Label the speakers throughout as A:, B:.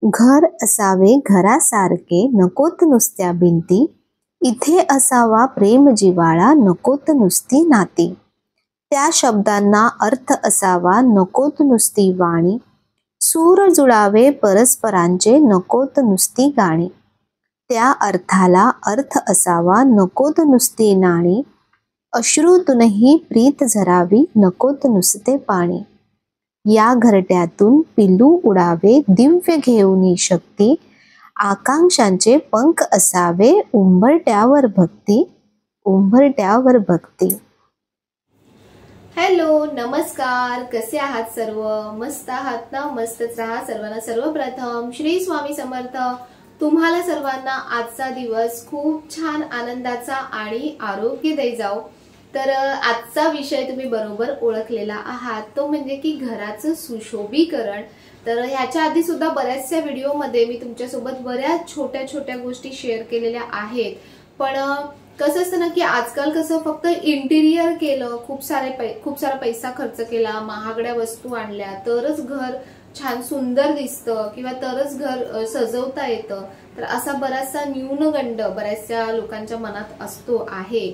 A: घर असावे घरासारखे नकोत नुसत्या भिंती, इथे असावा प्रेम जिव्हाळा नकोत नुसती नाती. त्या शब्दांना अर्थ असावा नकोत नुसती वाणी, सूर जुळावे परस्परांचे नकोत नुसती गाणी. त्या अर्थाला अर्थ असावा नकोत नुसती नाणी, अश्रूतूनही प्रीत झरावी नकोत नुसते पाणी. या घरट्यातून पिल्लू उडावे दिव्य घेऊनी शक्ती, आकांक्षांचे पंख असावे उंबरट्यावर भक्ती, उंबरट्यावर भक्ती.
B: हॅलो, नमस्कार. कसे आहात सर्व? मस्त आहात ना? मस्तच राहा. सर्वांना सर्वप्रथम श्री स्वामी समर्थ. तुम्हाला सर्वांना आजचा दिवस खूप छान आनंदाचा आणि आरोग्यदायी जाओ. तर आजचा विषय तुम्ही बरोबर ओळखलेला आहात, तो म्हणजे की घराचं सुशोभीकरण. तर ह्याच्या आधी सुद्धा बऱ्याचशा व्हिडिओमध्ये मी तुमच्यासोबत बऱ्याच छोट्या छोट्या गोष्टी शेअर केलेल्या आहेत. पण कसं असतं ना की आजकाल कसं फक्त इंटिरियर केलं, खूप सारा पैसा खर्च केला, महागड्या वस्तू आणल्या तरच घर छान सुंदर दिसतं किंवा तरच घर सजवता येतं. तर असा बराचसा न्यूनगंड बऱ्याचशा लोकांच्या मनात असतो आहे.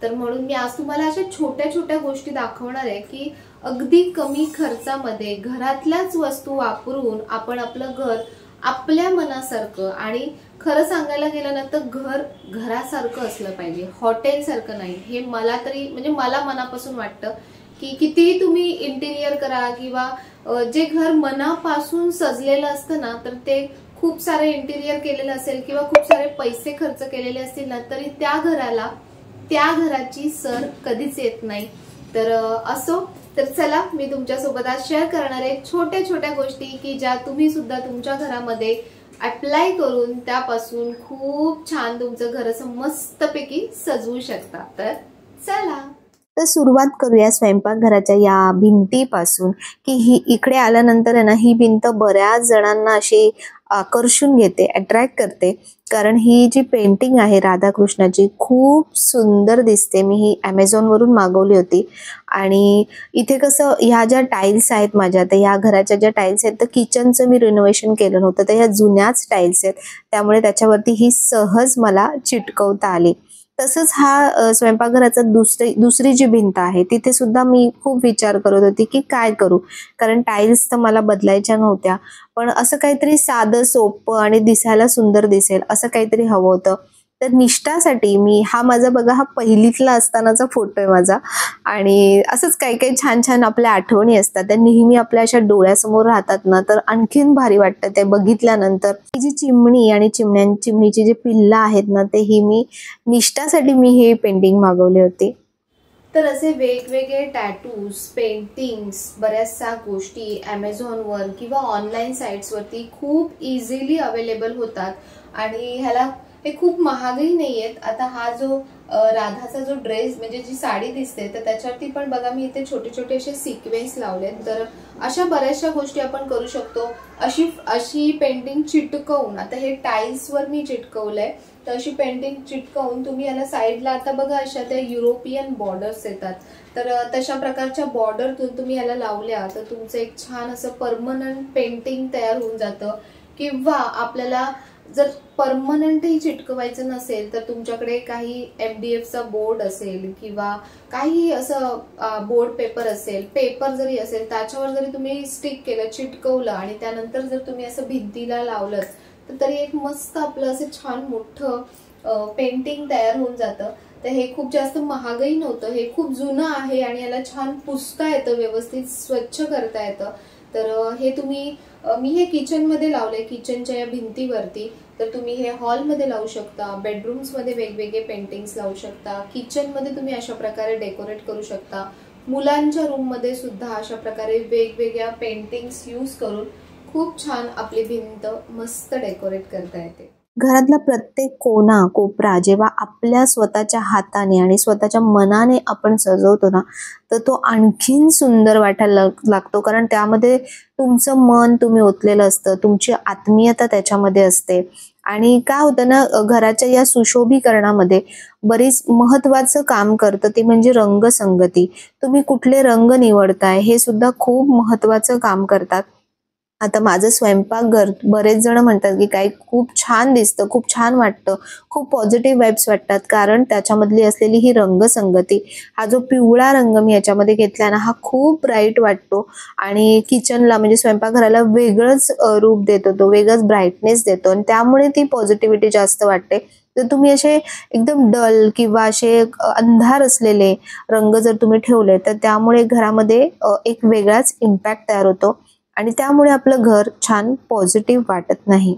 B: तर म्हणून मी आज तुम्हाला अशा छोट्या छोट्या गोष्टी दाखवणार आहे की अगदी कमी खर्चामध्ये घरातल्याच वस्तू वापरून आपण आपलं घर आपल्या मनासारखं, आणि खरं सांगायला गेलं ना तर घर घरासारखं असलं पाहिजे, हॉटेल सारखं नाही. हे मला तरी म्हणजे मला मनापासून वाटतं की कितीही तुम्ही इंटिरियर करा किंवा जे घर मनापासून सजलेलं असतं ना, तर ते खूप सारे इंटिरियर केलेलं असेल किंवा खूप सारे पैसे खर्च केलेले असतील ना, तरी त्या घराची सर कधीच येत नाही. तर असो, तर चला मी तुमच्यासोबत आज शेअर करणार आहे छोट्या छोट्या गोष्टी की ज्या तुम्ही सुद्धा तुमच्या घरामध्ये अप्लाय करून त्यापासून खूप छान तुमचं घर असं मस्तपैकी सजवू शकता. तर चला
A: तर सुरुवात करूया स्वयंपाकघराच्या या भिंतीपासून. की ही इकडे आल्यानंतर आहे ना, ही भिंत बऱ्याच जणांना अशी आकर्षून घेते, अट्रॅक्ट करते. कारण ही जी पेंटिंग आहे राधाकृष्णाची खूप सुंदर दिसते. मी ही ॲमेझॉनवरून मागवली होती. आणि इथे कसं ह्या ज्या टाईल्स आहेत माझ्या, तर ह्या घराच्या ज्या टाईल्स आहेत, तर किचनचं मी रिनोव्हेशन केलं नव्हतं, तर ह्या जुन्याच टाईल्स आहेत, त्यामुळे त्याच्यावरती ही सहज मला चिटकवता आली. तसंच हा स्वयंपाकघराचा दुसरी जी भिंत आहे तिथे सुद्धा मी खूप विचार करत होती की काय करू, कारण टाईल्स तर मला बदलायच्या नव्हत्या. पण असं काहीतरी साधं सोपं आणि दिसायला सुंदर दिसेल असं काहीतरी हवं होतं. तर निष्ठासाठी मी हा माझा बघा, हा पहिलीतला असतानाचा फोटो आहे माझा. आणि असंच काही काही छान छान आपल्या आठवणी असतात, त्या नेहमी आपल्या अशा डोळ्यासमोर राहतात ना, तर आणखीन भारी वाटतं ते बघितल्यानंतर. ही जी चिमणी आणि चिमणीची जे पिल्लं आहेत ना, ते ही मी निष्ठासाठी मी हे पेंटिंग मागवले होते.
B: तर असे वेगवेगळे टॅटूज, पेंटिंग्स, बऱ्याचशा गोष्टी ॲमेझॉनवर किंवा ऑनलाईन साईट्सवरती खूप इझिली अवेलेबल होतात. आणि ह्याला हे खूप महागही नाही आहेत. आता हा जो राधाचा जो ड्रेस म्हणजे जी साडी दिसते, तर त्याच्यावरती पण बघा मी इथे छोटे छोटे असे सिक्वेन्स लावलेत. तर अशा बऱ्याचशा गोष्टी आपण करू शकतो. अशी पेंटिंग चिटकवून, आता हे टाईल्सवर मी चिटकवलंय, तर अशी पेंटिंग चिटकवून तुम्ही याला साईडला, आता बघा अशा त्या युरोपियन बॉर्डर्स येतात, तर तशा प्रकारच्या बॉर्डरतून तुम्ही याला लावल्या तर तुमचं एक छान असं परमनंट पेंटिंग तयार होऊन जातं. किंवा आपल्याला जर परमनंटही चिटकवायचं नसेल तर तुमच्याकडे काही MDFचा बोर्ड असेल किंवा काही असं बोर्ड पेपर असेल, पेपर जरी असेल, त्याच्यावर जरी तुम्ही स्टिक केलं, चिटकवलं आणि त्यानंतर जर तुम्ही असं भिंतीला लावलं तर तरी एक मस्त आपलं असं छान मोठं पेंटिंग तयार होऊन जातं. तर हे खूप जास्त महागही नव्हतं, हे खूप जुनं आहे आणि याला छान पुसता येतं, व्यवस्थित स्वच्छ करता येतं. तर हे तुम्ही मी हे किचनमध्ये लावलंय, किचनच्या या भिंतीवरती. तर तुम्ही हे हॉलमध्ये लावू शकता, बेडरूम्समध्ये वेगवेगळे पेंटिंग्स लावू शकता, किचनमध्ये तुम्ही अशा प्रकारे डेकोरेट करू शकता, मुलांच्या रूममध्ये सुद्धा अशा प्रकारे वेगवेगळ्या पेंटिंग्स यूज करून खूप छान आपली भिंत मस्त डेकोरेट करता येते.
A: घरातला प्रत्येक कोना कोपरा जेव्हा आपल्या स्वतःच्या हाताने आणि स्वतःच्या मनाने आपण सजवतो ना, तर तो आणखीन सुंदर वाटायला लागतो. कारण त्यामध्ये तुमचं मन तुम्ही ओतलेलं असतं, तुमची आत्मीयता त्याच्यामध्ये असते. आणि काय होतं ना, घराच्या या सुशोभीकरणामध्ये बरीच महत्वाचं काम करतं ते म्हणजे रंगसंगती. तुम्ही कुठले रंग निवडताय हे सुद्धा खूप महत्वाचं काम करतात. आता माझं स्वयंपाकघर बरेच जण म्हणतात की काय खूप छान दिसतं, खूप छान वाटतं, खूप पॉझिटिव्ह वाइब्स वाटतात, कारण त्याच्यामधली असलेली ही रंगसंगती, हा जो पिवळा रंग मी याच्यामध्ये घेतला ना, हा खूप ब्राईट वाटतो आणि किचनला म्हणजे स्वयंपाकघराला वेगळंच रूप देतो, तो वेगळंच ब्राईटनेस देतो आणि त्यामुळे ती पॉझिटिव्हिटी जास्त वाटते. तर तुम्ही असे एकदम डल किंवा असे अंधार असलेले रंग जर तुम्ही ठेवले, तर त्यामुळे घरामध्ये एक वेगळाच इम्पॅक्ट तयार होतो आणि त्यामुळे आपलं घर छान पॉझिटिव्ह वाटत नाही.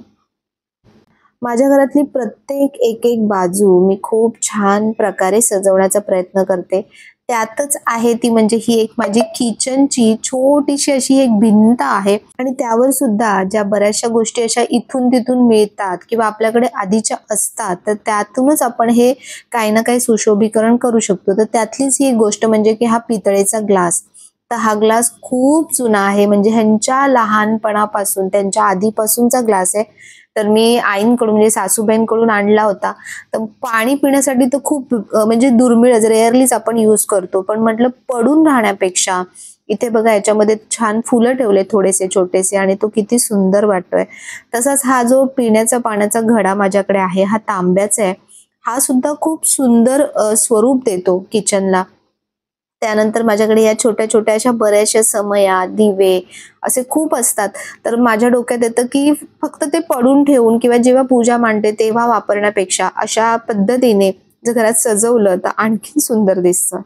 A: माझ्या घरातली प्रत्येक एक बाजू मी खूप छान प्रकारे सजवण्याचा प्रयत्न करते. त्यातच आहे ती म्हणजे ही एक माझी किचनची छोटीशी अशी एक भिंत आहे आणि त्यावर सुद्धा ज्या बऱ्याचशा गोष्टी अशा इथून-तिथून मिळतात किंवा आपल्याकडे आधीच्या असतात, तर त्यातूनच आपण हे काही ना काही सुशोभीकरण करू शकतो. तर त्यातलीच ही एक गोष्ट म्हणजे की हा पितळेचा ग्लास. तर हा ग्लास खूप जुना आहे, म्हणजे ह्यांच्या लहानपणापासून, त्यांच्या आधीपासूनचा ग्लास आहे. तर मी आईंकडून म्हणजे सासूबाईंकडून आणला होता. तर पाणी पिण्यासाठी तर खूप म्हणजे दुर्मिळच, रेअरलीच आपण यूज करतो. पण म्हटलं पडून राहण्यापेक्षा इथे बघा याच्यामध्ये छान फुलं ठेवले थोडेसे छोटेसे आणि तो किती सुंदर वाटतोय. तसाच हा जो पिण्याचा पाण्याचा घडा माझ्याकडे आहे, हा तांब्याचा आहे. हा सुद्धा खूप सुंदर स्वरूप देतो किचनला. त्यानंतर माझ्याकडे या छोट्या-छोट्या अशा बऱ्याचशा समया, दिवे असे खूप असतात. तर माझ्या डोक्यात येतं, की फक्त ते पडून ठेवून किंवा जेव्हा पूजा मांडते तेव्हा वापरण्यापेक्षा अशा पद्धतीने जर घरात सजवलं तर आणखीन सुंदर दिसतं.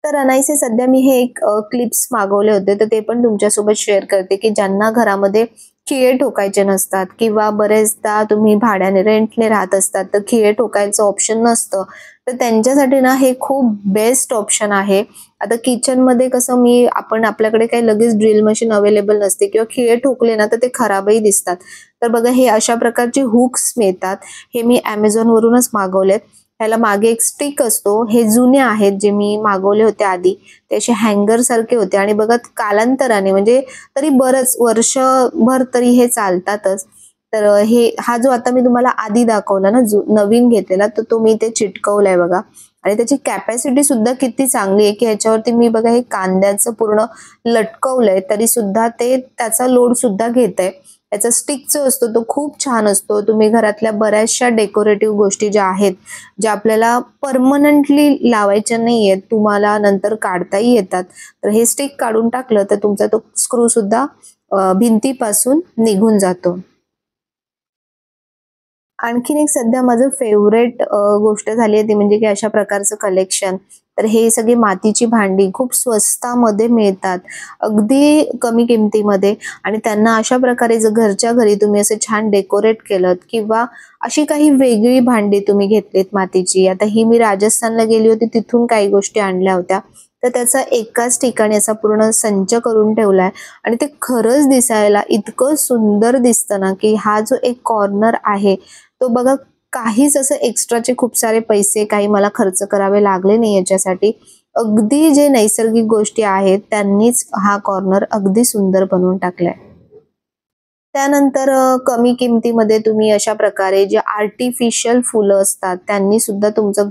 A: तर अनायासे सध्या मी हे एक क्लिप्स मागवले होते, तर ते पण तुमच्यासोबत शेअर करते, की ज्यांना घरामध्ये खिळे ठोकायचे नसतात किंवा बरेचदा तुम्ही भाड्याने, रेंटने राहत असतात, तर खिळे ठोकायचं ऑप्शन नसतं. तर त्यांच्यासाठी ना हे खूप बेस्ट ऑप्शन आहे. आता किचनमध्ये कसं आपण आपल्याकडे काही लगेच ड्रिल मशीन अवेलेबल नसते किंवा खिळे ठोकले ना, तर ते खराबही दिसतात. तर बघा हे अशा प्रकारचे हुक्स मिळतात. हे मी Amazonवरूनच मागवलेत. ह्याला मागे एक स्टिक असतो. हे जुने आहेत जे मी मागवले होते आधी. ते असे हँगर सारखे होते आणि बघा कालांतराने म्हणजे तरी बरंच वर्षभर तरी हे चालतातच. तर हा जो आता मी तुम्हाला आधी दाखवला ना नवीन घेतलेला, तर तो मी इथे चिटकवलाय बघा आणि त्याची कॅपॅसिटी सुद्धा किती चांगली आहे, की ह्याच्यावरती मी बघा हे कांद्याचं पूर्ण लटकवलंय तरी सुद्धा ते त्याचा लोड सुद्धा घेतंय. त्याचा स्टिक जो असतो तो खूप छान असतो. तुम्ही घरातल्या बऱ्याचशा डेकोरेटिव्ह गोष्टी ज्या आहेत, ज्या आपल्याला परमनंटली लावायच्या नाहीयेत, तुम्हाला नंतर काढताही येतात. तर हे स्टिक काढून टाकलं तर तुमचा तो स्क्रू सुद्धा भिंतीपासून निघून जातो. आणखीन एक सध्या माझं फेव्हरेट गोष्ट झाली आहे ती म्हणजे की अशा प्रकारचं कलेक्शन. तर हे सगळी मातीची भांडी खूप स्वस्तामध्ये मिळतात. अगदी कमी किमतीमध्ये आणि त्यांना अशा प्रकारे जर घरच्या घरी तुम्ही असं छान डेकोरेट केलत किंवा अशी काही वेगळी भांडी तुम्ही घेतलीत मातीची. आता ही मी राजस्थानला गेली होती, तिथून काही गोष्टी आणल्या होत्या. तर त्याचा एकाच ठिकाणी असा पूर्ण संच करून ठेवलाय आणि ते खरंच दिसायला इतकं सुंदर दिसतं ना, की हा जो एक कॉर्नर आहे तो बघा काहीच असं एक्स्ट्राचे खूप सारे पैसे काही मला खर्च करावे लागले नाही याच्यासाठी. अगदी जे नैसर्गिक गोष्टी आहेत त्यांनीच हा कॉर्नर अगदी सुंदर बनवून टाकलाय. त्यानंतर कमी किमतीमध्ये तुम्ही अशा प्रकारे जे आर्टिफिशियल फुलं असतात त्यांनी सुद्धा तुमचं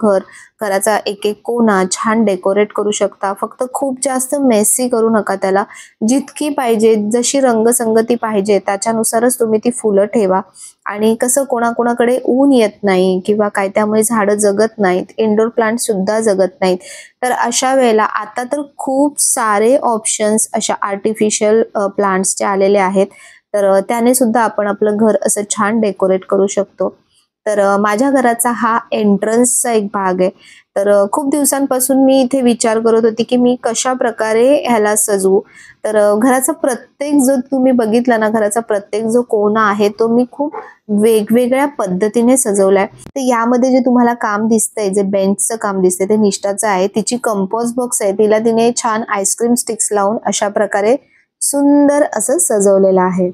A: घराचा एक कोना छान डेकोरेट करू शकता. फक्त खूप जास्त मेसी करू नका त्याला. जितकी पाहिजे, जशी रंगसंगती पाहिजे त्याच्यानुसारच तुम्ही ती फुलं ठेवा. आणि कसं कोणाकोणाकडे ऊन येत नाही किंवा काय त्यामुळे झाडं जगत नाहीत, इंडोर प्लांट सुद्धा जगत नाहीत. तर अशा वेळेला आता तर खूप सारे ऑप्शन्स अशा आर्टिफिशियल प्लांट्सचे आलेले आहेत. तर त्याने सुद्धा आपण आपलं घर असं छान डेकोरेट करू शकतो. तर माझ्या घराचा हा एंट्रन्सचा एक भाग आहे. तर खूप दिवसांपासून मी इथे विचार करत होती, की मी कशाप्रकारे ह्याला सजवू. तर घराचा प्रत्येक जो तुम्ही बघितला ना, घराचा प्रत्येक जो कोना आहे तो मी खूप वेगवेगळ्या पद्धतीने सजवलाय. तर यामध्ये जे तुम्हाला काम दिसतंय, जे बेंचचं काम दिसतंय ते निष्ठाचं आहे. तिची कंपोस्ट बॉक्स आहे, तिला तिने छान आईस्क्रीम स्टिक्स लावून अशा प्रकारे सुंदर असं सजवलेलं आहे.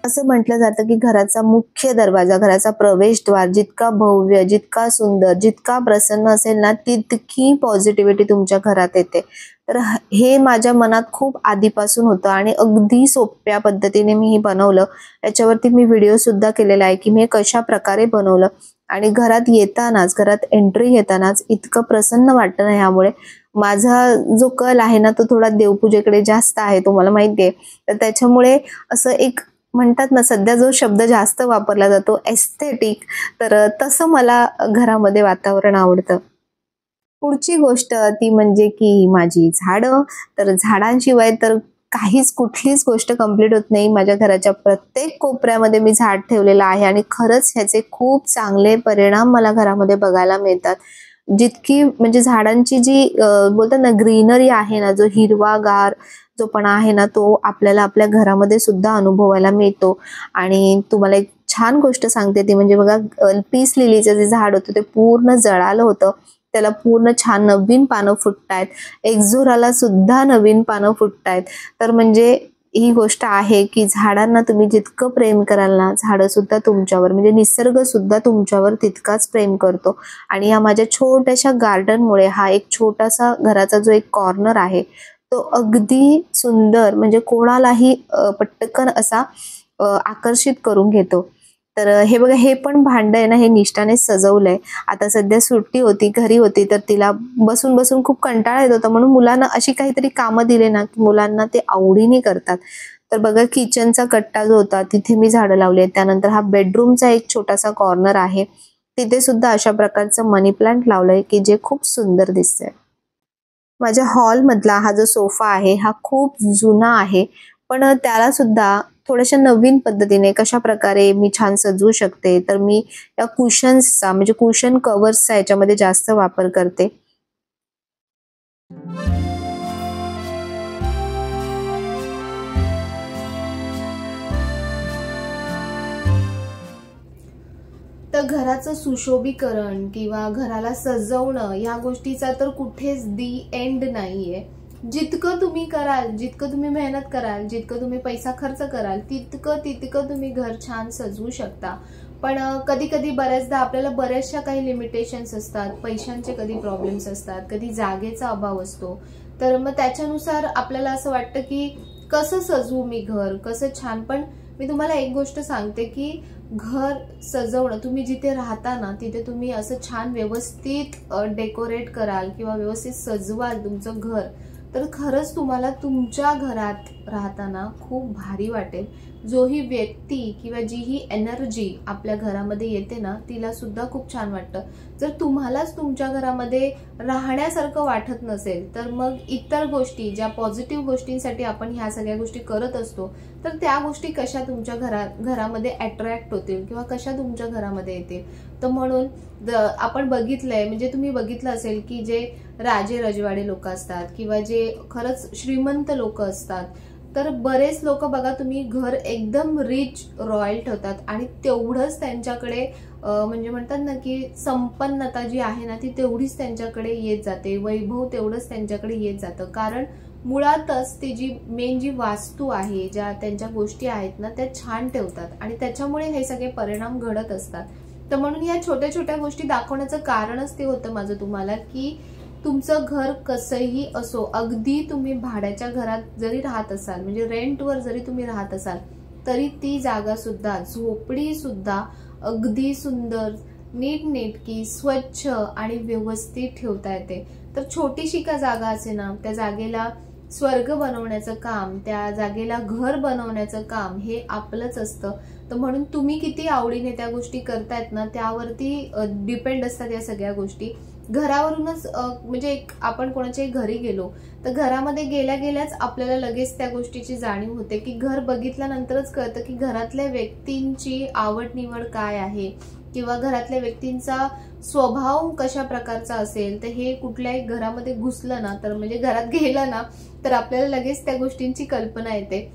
A: असं म्हटलं जातं की घराचा मुख्य दरवाजा, घराचा प्रवेशद्वार जितका भव्य, जितका सुंदर, जितका प्रसन्न असेल ना, तितकी पॉझिटिव्हिटी तुमच्या घरात येते. तर हे माझ्या मनात खूप आधीपासून होतं आणि अगदी सोप्या पद्धतीने मी हे बनवलं. याच्यावरती मी व्हिडिओ सुद्धा केलेला आहे की मी कशा प्रकारे बनवलं. आणि घरात येतानाच, घरात एंट्री घेतानाच इतकं प्रसन्न वाटतं ना ह्यामुळे. माझा जो कल आहे ना, तो थोडा देवपूजेकडे जास्त आहे, तुम्हाला माहिती आहे. तर त्याच्यामुळे असं एक म्हणतात ना, सध्या जो शब्द जास्त वापरला जातो एस्थेटिक, तर तसं मला घरामध्ये वातावरण आवडतं. पुढची गोष्ट ती म्हणजे की माझी झाडं. तर झाडांशिवाय तर कुठलीच गोष्ट कंप्लीट होत नाही. माझ्या घराच्या प्रत्येक कोपऱ्यामध्ये मी झाड ठेवलेलं आहे आणि खरंच ह्याचे खूप चांगले परिणाम मला घरामध्ये बघायला मिळतात. जितकी म्हणजे झाडांची जी बोलतात ना ग्रीनरी आहे ना, जो हिरवागार जोपणा आहे ना, तो आपल्याला आपल्या घरामध्ये सुद्धा अनुभवायला मिळतो. आणि तुम्हाला एक छान गोष्ट सांगते ती म्हणजे बघा, पीस लिलीचं जे झाड होतं ते पूर्ण जळालं होतं. त्याला पूर्ण छान नवीन पानं फुटतायत. एक्झोराला सुद्धा नवीन पानं फुटतायत. तर म्हणजे ही गोष्ट आहे की झाडांना तुम्ही जितकं प्रेम कराल ना, झाडं सुद्धा तुमच्यावर म्हणजे निसर्ग सुद्धा तुमच्यावर तितकाच प्रेम करतो. आणि या माझ्या छोट्याशा गार्डनमुळे हा एक छोटासा घराचा जो एक कॉर्नर आहे तो अगदी सुंदर म्हणजे कोणालाही पटकन असा आकर्षित करून घेतो. तर हे बघा, हे पण भांड आहे ना, हे निष्ठाने सजवलंय. आता सध्या सुट्टी होती, घरी होती, तर तिला बसून बसून खूप कंटाळा येत होता. म्हणून मुलांना अशी काहीतरी कामं दिले ना की मुलांना ते आवडीने करतात. तर बघा, किचनचा कट्टा जो होता तिथे मी झाडं लावली आहेत. त्यानंतर हा बेडरूमचा एक छोटासा कॉर्नर आहे, तिथे सुद्धा अशा प्रकारचं मनी प्लांट लावलंय की जे खूप सुंदर दिसतंय. माझ्या हॉलमधला हा जो सोफा आहे हा खूप जुना आहे, पण त्याला सुद्धा थोड्याशा नवीन पद्धतीने कशा प्रकारे मी छान सजवू शकते, तर मी या कुशन्सचा म्हणजे कुशन कव्हर्सचा याच्यामध्ये जास्त वापर करते.
B: तर घराचं सुशोभीकरण किंवा घराला सजवणं या गोष्टीचा तर कुठेच दी एंड नाहीये. जितकं तुम्ही कराल, जितकं तुम्ही मेहनत कराल, जितकं तुम्ही पैसा खर्च कराल, तितकं तुम्ही घर छान सजवू शकता. पण कधी कधी बऱ्याचदा आपल्याला बऱ्याचशा काही लिमिटेशन्स असतात, पैशांचे कधी प्रॉब्लेम्स असतात, कधी जागेचा अभाव असतो. तर मग त्याच्यानुसार आपल्याला असं वाटतं की कसं सजवू मी घर, कसं छान. पण मी तुम्हाला एक गोष्ट सांगते की घर सजवणं, तुम्ही जिथे राहता ना तिथे तुम्ही असं छान व्यवस्थित डेकोरेट कराल किंवा व्यवस्थित सजवाल तुमचं घर, तर खरंच तुम्हाला तुमच्या घरात राहताना खूप भारी वाटेल. जो ही व्यक्ती किंवा जी ही एनर्जी आपल्या घरामध्ये येते ना, तिला सुद्धा खूप छान वाटतं. जर तुम्हालाच तुमच्या घरामध्ये राहण्यासारखं वाटत नसेल, तर मग इतर गोष्टी ज्या पॉझिटिव्ह गोष्टींसाठी आपण ह्या सगळ्या गोष्टी करत असतो, तर त्या गोष्टी कशा तुमच्या घरामध्ये अट्रॅक्ट होतील किंवा कशा तुमच्या घरामध्ये येतील. तर म्हणून आपण बघितलंय, म्हणजे तुम्ही बघितलं असेल की जे राजे रजवाडे लोक असतात किंवा जे खरंच श्रीमंत लोक असतात, तर बरेच लोक बघा तुम्ही घर एकदम रिच रॉयल ठेवतात आणि तेवढंच त्यांच्याकडे म्हणजे म्हणतात ना की संपन्नता जी आहे ना ती तेवढीच त्यांच्याकडे येत जाते, वैभव तेवढंच त्यांच्याकडे येत जातं. कारण मुळातच ती जी मेन जी वास्तू आहे, ज्या त्यांच्या गोष्टी आहेत ना त्या छान ठेवतात आणि त्याच्यामुळे हे सगळे परिणाम घडत असतात. तर म्हणून या छोट्या छोट्या गोष्टी दाखवण्याचं कारणच ते होतं माझं तुम्हाला, की तुमचं घर कसंही असो, अगदी तुम्ही भाड्याच्या घरात जरी राहत असाल, म्हणजे रेंटवर जरी तुम्ही राहत असाल, तरी ती जागा सुद्धा, झोपडी सुद्धा अगदी सुंदर, नीटनेटकी, स्वच्छ आणि व्यवस्थित ठेवता येते. तर छोटीशी का जागा असे ना, त्या जागेला स्वर्ग बनवण्याचं काम, त्या जागेला घर बनवण्याचं काम हे आपलंच असतं. तर म्हणून तुम्ही किती आवडीने त्या गोष्टी करतायत ना, त्यावरती डिपेंड असतात या सगळ्या गोष्टी. घरावरूनच म्हणजे आपण कोणाच्याही घरी गेलो तर घरामध्ये गेल्या गेल्याच आपल्याला लगेच त्या गोष्टीची जाणीव होते की घर बघितल्यानंतरच कळतं की घरातल्या व्यक्तींची आवड निवड काय आहे किंवा घरातल्या व्यक्तींचा स्वभाव कशा प्रकारचा असेल. तर हे कुठल्याही घरामध्ये घुसलं ना, तर म्हणजे घरात गेलं ना, तर आपल्याला लगेच त्या गोष्टींची कल्पना येते.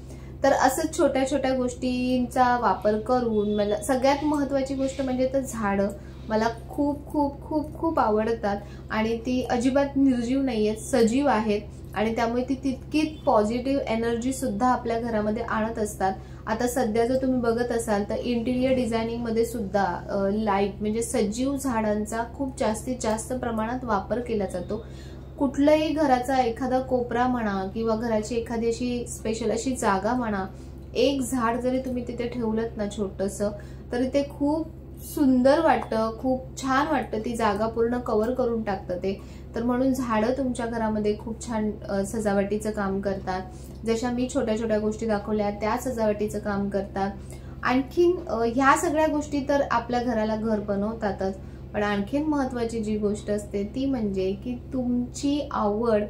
B: तर असंच छोट्या छोट्या गोष्टींचा वापर करून मला सगळ्यात महत्वाची गोष्ट म्हणजे तर झाडं मला खूप खूप खूप खूप आवडतात आणि ती अजिबात निर्जीव नाहीयेत, सजीव आहेत. आणि त्यामुळे ती तितकीच पॉझिटिव्ह एनर्जी सुद्धा आपल्या घरामध्ये आणत असतात. आता सध्या जर तुम्ही बघत असाल तर इंटिरियर डिझायनिंग मध्ये सुद्धा लाईट म्हणजे सजीव झाडांचा खूप जास्तीत जास्त प्रमाणात वापर केला जातो. कुठल्याही घराचा एखादा कोपरा म्हणा किंवा घराची एखादी अशी स्पेशल अशी जागा म्हणा, एक झाड जरी तुम्ही तिथे ठेवलंत ना छोटंसं, तरी ते खूप सुंदर वाटतं, खूप छान वाटतं. ती जागा पूर्ण कव्हर करून टाकतं ते. तर म्हणून झाडं तुमच्या घरामध्ये खूप छान सजावटीचं काम करतात. जशा मी छोट्या छोट्या गोष्टी दाखवल्या त्या सजावटीचं काम करतात. आणखीन ह्या सगळ्या गोष्टी तर आपल्या घराला घर बनवतातच, पण आणखीन महत्वाची जी गोष्ट असते ती म्हणजे की तुमची आवड,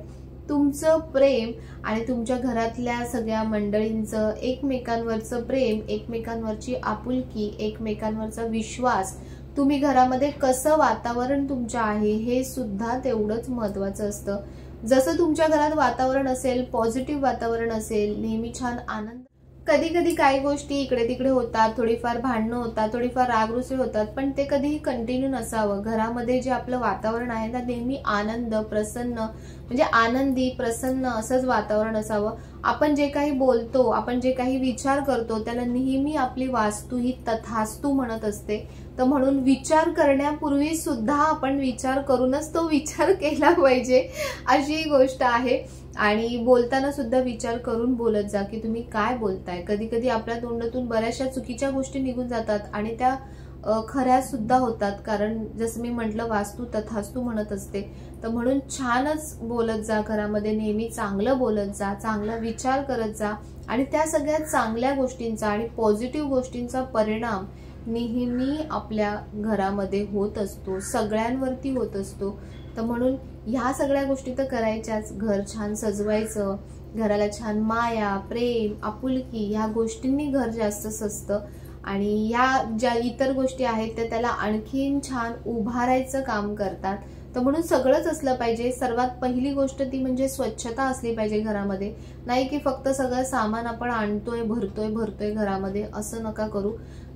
B: तुमचं प्रेम आणि तुमच्या घरातल्या सगळ्या मंडळींचं एकमेकांवरचं प्रेम, एकमेकांवरची आपुलकी, एकमेकांवरचा विश्वास, तुम्ही घरामध्ये कसं वातावरण तुमचं आहे हे सुद्धा तेवढंच महत्वाचं असतं. जसं तुमच्या घरात वातावरण असेल, पॉझिटिव्ह वातावरण असेल, नेहमी छान आनंद, कधी कधी काही गोष्टी इकडे तिकडे होतात, थोडीफार भांडणं होतात, थोडीफार रागरुसवे होतात, पण ते कधीही कंटिन्यू नसावं. घरामध्ये जे आपलं वातावरण आहे ना, नेहमी आनंद, प्रसन्न, म्हणजे आनंदी प्रसन्न असंच वातावरण असावं. आपण जे काही बोलतो, आपण जे काही विचार करतो, त्याला नेहमी आपली वास्तू ही तथास्तू म्हणत असते. तर म्हणून विचार करण्यापूर्वी सुद्धा आपण विचार करूनच तो विचार केला पाहिजे, अशी गोष्ट आहे. आणि बोलताना सुद्धा विचार करून बोलत जा की तुम्ही काय बोलताय. कधी कधी आपल्या तोंडातून बऱ्याचशा चुकीच्या गोष्टी निघून जातात आणि त्या खऱ्या सुद्धा होतात, कारण जसं मी म्हटलं वास्तू तथास्तू म्हणत असते. तर म्हणून छानच बोलत जा घरामध्ये, नेहमी चांगलं बोलत जा, चांगला विचार करत जा आणि त्या सगळ्या चांगल्या गोष्टींचा आणि पॉझिटिव्ह गोष्टींचा परिणाम नेहमी आपल्या घरामध्ये होत असतो, सगळ्यांवरती होत असतो. तर म्हणून ह्या सगळ्या गोष्टी तर करायच्याच. घर छान सजवायचं, घराला छान माया, प्रेम, आपुलकी ह्या गोष्टींनी घर जास्त सजतं आणि या ज्या इतर गोष्टी आहेत त्या त्याला आणखीन छान उभारायचं काम करतात. तर म्हणून सगळंच असलं पाहिजे. सर्वात पहिली गोष्ट ती म्हणजे स्वच्छता असली पाहिजे घरामध्ये. नाही की फक्त सगळं सामान आपण आणतोय, भरतोय घरामध्ये, असं नका करू.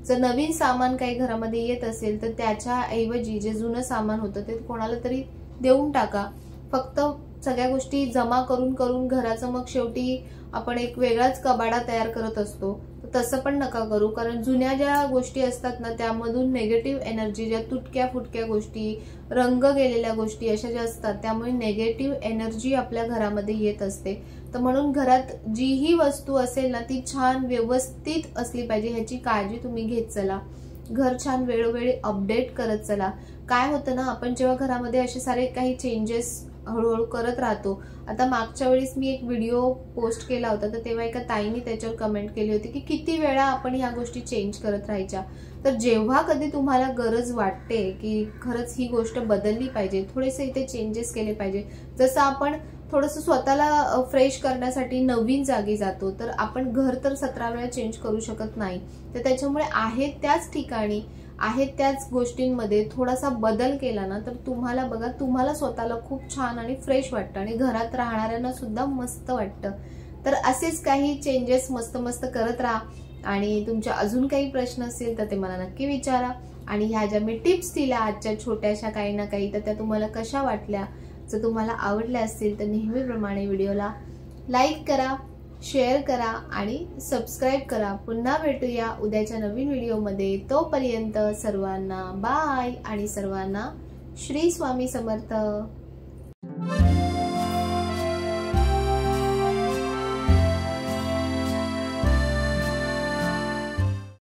B: जर नवीन सामान काही घरामध्ये येत असेल तर त्याच्या ऐवजी जे जुनं सामान होतं ते कोणाला तरी देऊन टाका. फक्त सगळ्या गोष्टी जमा करून करून घराचं मग शेवटी आपण एक वेगळाच कबाडा तयार करत असतो. तसं पण नका करू, कारण जुन्या ज्या गोष्टी असतात ना त्यामधून निगेटिव्ह एनर्जी, ज्या तुटक्या फुटक्या गोष्टी, रंग गेलेल्या गोष्टी अशा ज्या असतात त्यामुळे निगेटिव्ह एनर्जी आपल्या घरामध्ये येत असते. तर म्हणून घरात जीही वस्तू असेल ना ती छान व्यवस्थित असली पाहिजे, ह्याची काळजी तुम्ही घेत चला. घर छान वेळोवेळी अपडेट करत चला. काय होतं ना, आपण जेव्हा घरामध्ये असे सारे काही चेंजेस हळूहळू करत राहतो. आता मागच्या वेळेस मी एक व्हिडिओ पोस्ट केला होता, तर तेव्हा एका ताईंनी त्याच्यावर कमेंट केली होती की किती वेळा आपण ह्या गोष्टी चेंज करत राहायच्या. तर जेव्हा कधी तुम्हाला गरज वाटते की खरंच ही गोष्ट बदलली पाहिजे, थोडेसे इथे चेंजेस केले पाहिजे, जसं आपण थोडंसं स्वतःला फ्रेश करण्यासाठी नवीन जागी जातो, तर आपण घर तर 17 वेळा चेंज करू शकत नाही. तर त्याच्यामुळे आहे त्याच ठिकाणी, आहेत त्याच गोष्टींमध्ये थोडासा बदल केला ना तर तुम्हाला बघा, तुम्हाला स्वतःला खूप छान आणि फ्रेश वाटतं आणि घरात राहणाऱ्यांना सुद्धा मस्त वाटतं. तर असेच काही चेंजेस मस्त मस्त करत राहा. आणि तुमच्या अजून काही प्रश्न असतील तर ते मला नक्की विचारा. आणि ह्या ज्या मी टिप्स दिल्या आजच्या छोट्याशा काही ना काही, तर त्या तुम्हाला कशा वाटल्या, जर तुम्हाला आवडल्या असतील तर नेहमीप्रमाणे व्हिडिओला लाईक करा, शेअर करा आणि सबस्क्राईब करा. पुन्हा भेटूया उद्याच्या नवीन व्हिडिओमध्ये. तोपर्यंत सर्वांना बाय आणि सर्वांना श्री स्वामी समर्थ.